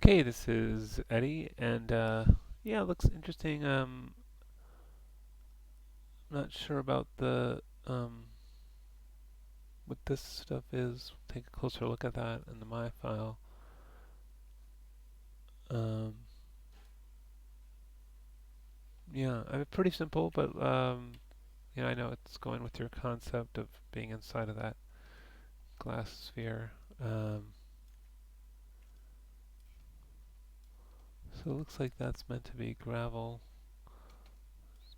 Okay, this is Eddie, and yeah, it looks interesting. Not sure about the what this stuff is. Take a closer look at that in the my file. Um, yeah, I mean, pretty simple, but I know it's going with your concept of being inside of that glass sphere. Um, so it looks like that's meant to be gravel,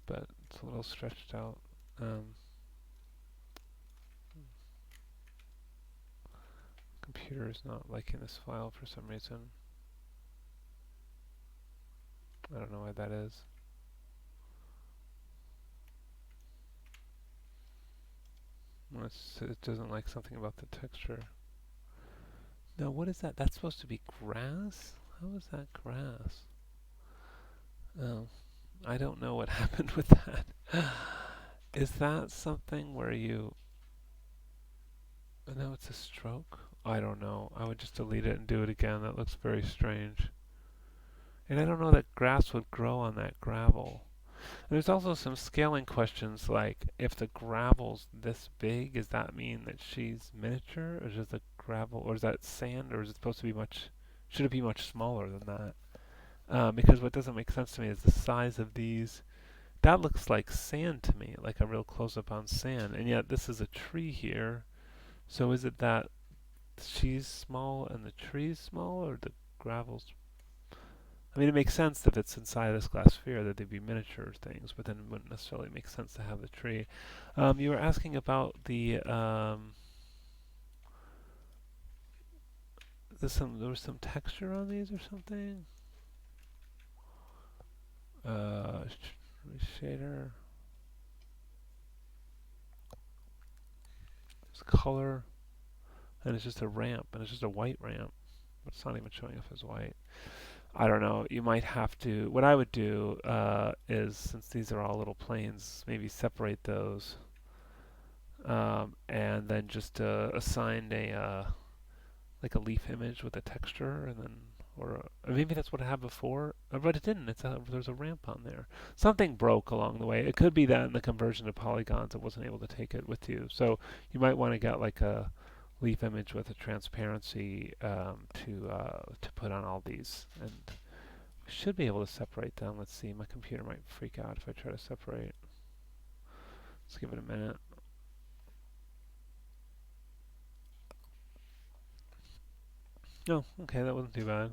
but it's a little stretched out. Um, Computer is not liking this file for some reason. I don't know why that is. It doesn't like something about the texture. Now, what is that? That's supposed to be grass? How is that grass? Oh, I don't know what happened with that. Is that something where you... No, it's a stroke? I don't know. I would just delete it and do it again. That looks very strange. And I don't know that grass would grow on that gravel. There's also some scaling questions like if the gravel's this big, does that mean that she's miniature, or is the gravel, or is that sand, or is it supposed to be much? Should it be much smaller than that? Because what doesn't make sense to me is the size of these. That looks like sand to me, like a real close-up on sand, and yet this is a tree here. So is it that she's small and the tree's small, or the gravel's? I mean, it makes sense if it's inside this glass sphere that they'd be miniature things, but then it wouldn't necessarily make sense to have the tree. You were asking about there was some texture on these or something. Uh, Shader, there's color, and it's just a ramp, and it's just a white ramp. But it's not even showing up as white. I don't know. You might have to. What I would do is, since these are all little planes, maybe separate those, and then just assign a like a leaf image with a texture, and then or maybe that's what I had before, but it didn't. There's a ramp on there. Something broke along the way. It could be that in the conversion to polygons, it wasn't able to take it with you. So you might want to get like a leaf image with a transparency to put on all these, and we should be able to separate them. Let's see. My computer might freak out if I try to separate. Let's give it a minute. Oh, okay, that wasn't too bad.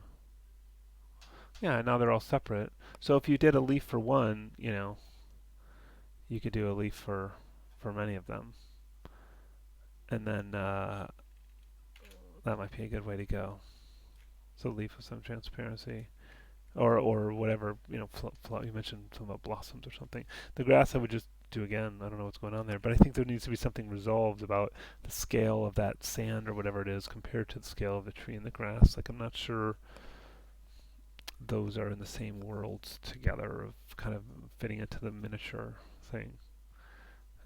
Yeah, now they're all separate. So if you did a leaf for one, you could do a leaf for many of them, and then that might be a good way to go. So leaf with some transparency, or whatever you mentioned something about blossoms or something. The grass I would just do again. I don't know what's going on there, but I think there needs to be something resolved about the scale of that sand or whatever it is compared to the scale of the tree and the grass. Like I'm not sure those are in the same worlds together of kind of fitting into the miniature thing.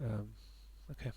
Um, okay.